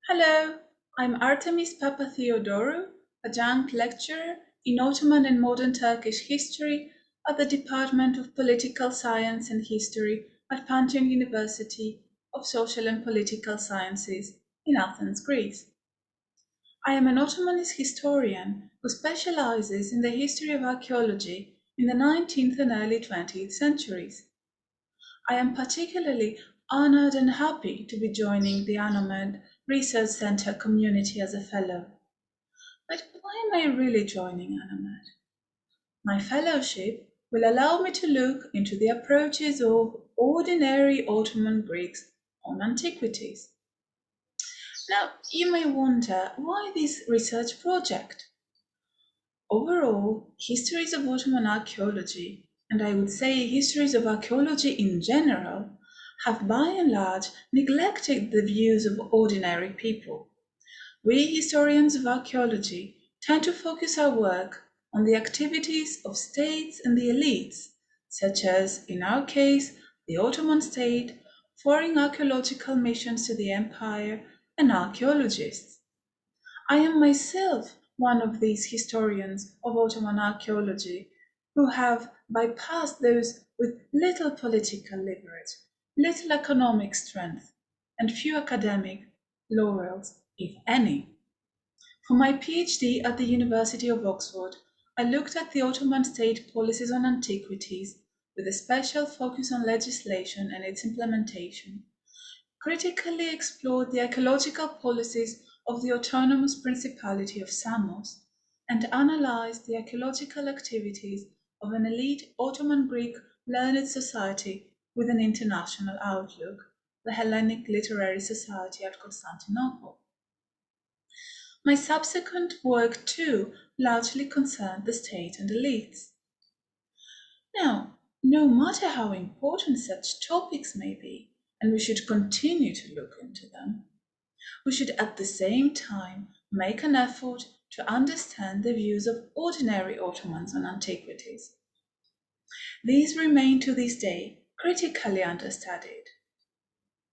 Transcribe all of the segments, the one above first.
Hello, I'm Artemis Papatheodorou, adjunct lecturer in Ottoman and Modern Turkish History at the Department of Political Science and History at Pantheon University of Social and Political Sciences in Athens, Greece. I am an Ottomanist historian who specializes in the history of archaeology in the 19th and early 20th centuries. I am particularly honored and happy to be joining the ANAMED Research Center community as a fellow. But why am I really joining ANAMED? My fellowship will allow me to look into the approaches of ordinary Ottoman Greeks on antiquities. Now, you may wonder, why this research project? Overall, histories of Ottoman archaeology, and I would say histories of archaeology in general, have by and large neglected the views of ordinary people. We historians of archaeology tend to focus our work on the activities of states and the elites, such as, in our case, the Ottoman state, foreign archaeological missions to the empire, and archaeologists. I am myself one of these historians of Ottoman archaeology who have bypassed those with little political leverage, little economic strength, and few academic laurels, if any. For my PhD at the University of Oxford, I looked at the Ottoman state policies on antiquities with a special focus on legislation and its implementation, critically explored the archaeological policies of the autonomous Principality of Samos, and analyzed the archaeological activities of an elite Ottoman Greek learned society with an international outlook, the Hellenic Literary Society at Constantinople. My subsequent work, too, largely concerned the state and elites. Now, no matter how important such topics may be, and we should continue to look into them, we should at the same time make an effort to understand the views of ordinary Ottomans on antiquities. These remain to this day critically understudied.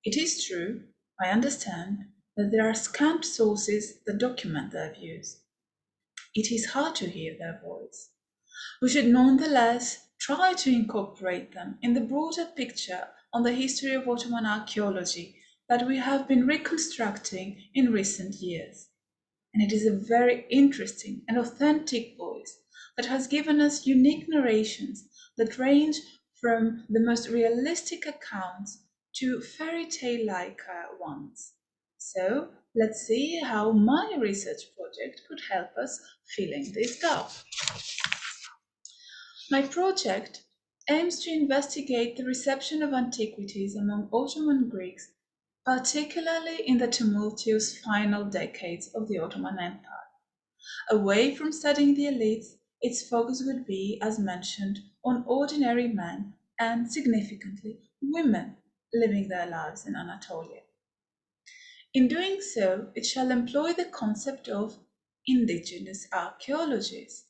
It is true, I understand, that there are scant sources that document their views. It is hard to hear their voice. We should nonetheless try to incorporate them in the broader picture on the history of Ottoman archaeology that we have been reconstructing in recent years. And it is a very interesting and authentic voice that has given us unique narrations that range from the most realistic accounts to fairy tale-like ones. So let's see how my research project could help us filling this gap. My project aims to investigate the reception of antiquities among Ottoman Greeks, particularly in the tumultuous final decades of the Ottoman Empire. Away from studying the elites, its focus would be, as mentioned, on ordinary men and, significantly, women living their lives in Anatolia. In doing so, it shall employ the concept of indigenous archaeologies,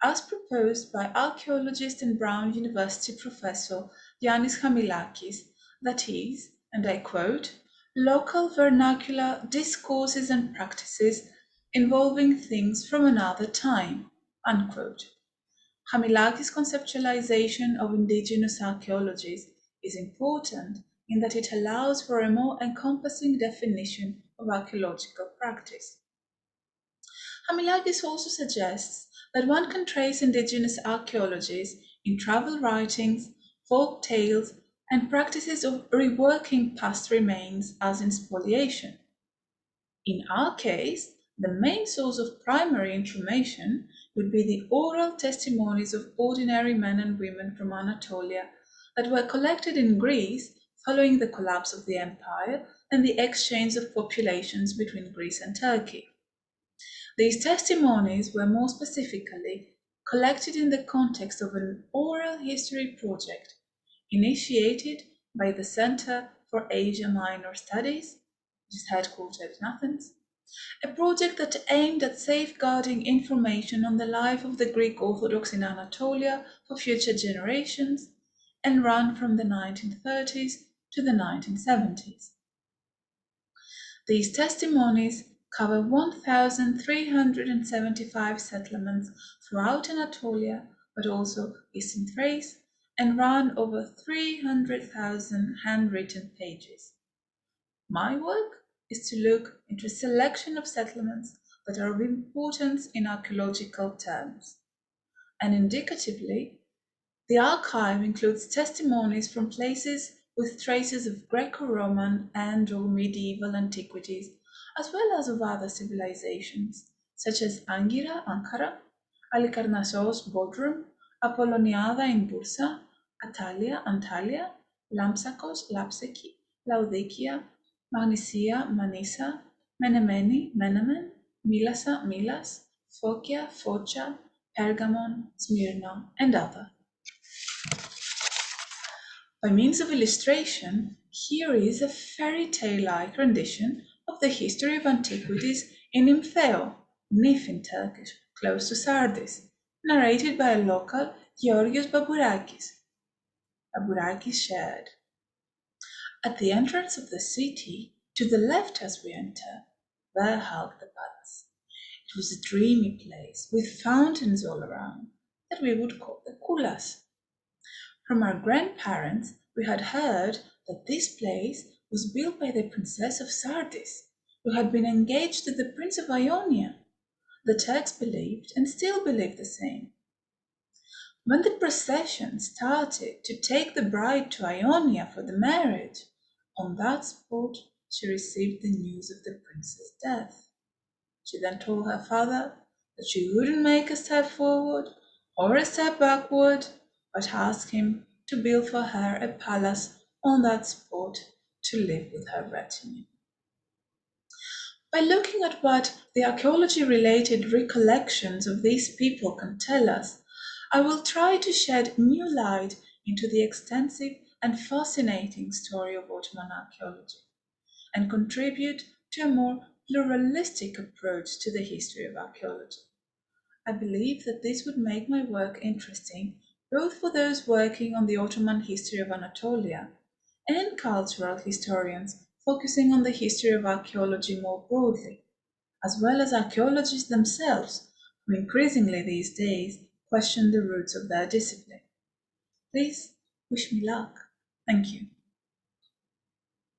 as proposed by archaeologist and Brown University professor Yannis Chamilakis, that is, and I quote, local vernacular discourses and practices involving things from another time, unquote. Chamilakis' conceptualization of indigenous archaeologies is important in that it allows for a more encompassing definition of archaeological practice. Chamilakis also suggests that one can trace indigenous archaeologies in travel writings, folk tales, and practices of reworking past remains as in spoliation. In our case, the main source of primary information would be the oral testimonies of ordinary men and women from Anatolia that were collected in Greece following the collapse of the empire and the exchange of populations between Greece and Turkey. These testimonies were more specifically collected in the context of an oral history project initiated by the Center for Asia Minor Studies, which is headquartered in Athens, a project that aimed at safeguarding information on the life of the Greek Orthodox in Anatolia for future generations and ran from the 1930s to the 1970s. These testimonies cover 1,375 settlements throughout Anatolia, but also eastern Thrace, and run over 300,000 handwritten pages. My work is to look into a selection of settlements that are of importance in archaeological terms. And indicatively, the archive includes testimonies from places with traces of Greco-Roman and/or medieval antiquities, as well as of other civilizations, such as Angira, Ankara, Halikarnassos, Bodrum, Apolloniada in Bursa, Atalia, Antalya, Lampsakos, Lapseki, Laodikia, Magnesia, Manisa, Menemeni, Menemen, Mylassa, Milas, Phokia, Phocia, Pergamon, Smyrna, and others. By means of illustration, here is a fairy tale-like rendition of the history of antiquities in Impheo, Nif in Turkish, close to Sardis, narrated by a local Georgios Babourakis. Babourakis shared. At the entrance of the city, to the left as we enter, there held the palace. It was a dreamy place with fountains all around that we would call the Koulas. From our grandparents, we had heard that this place was built by the Princess of Sardis, who had been engaged to the Prince of Ionia. The Turks believed and still believe the same. When the procession started to take the bride to Ionia for the marriage, on that spot she received the news of the prince's death. She then told her father that she wouldn't make a step forward or a step backward, but asked him to build for her a palace on that spot to live with her retinue. By looking at what the archaeology-related recollections of these people can tell us, I will try to shed new light into the extensive and fascinating story of Ottoman archaeology, and contribute to a more pluralistic approach to the history of archaeology. I believe that this would make my work interesting both for those working on the Ottoman history of Anatolia and cultural historians focusing on the history of archaeology more broadly, as well as archaeologists themselves, who increasingly these days question the roots of their discipline. Please wish me luck. Thank you.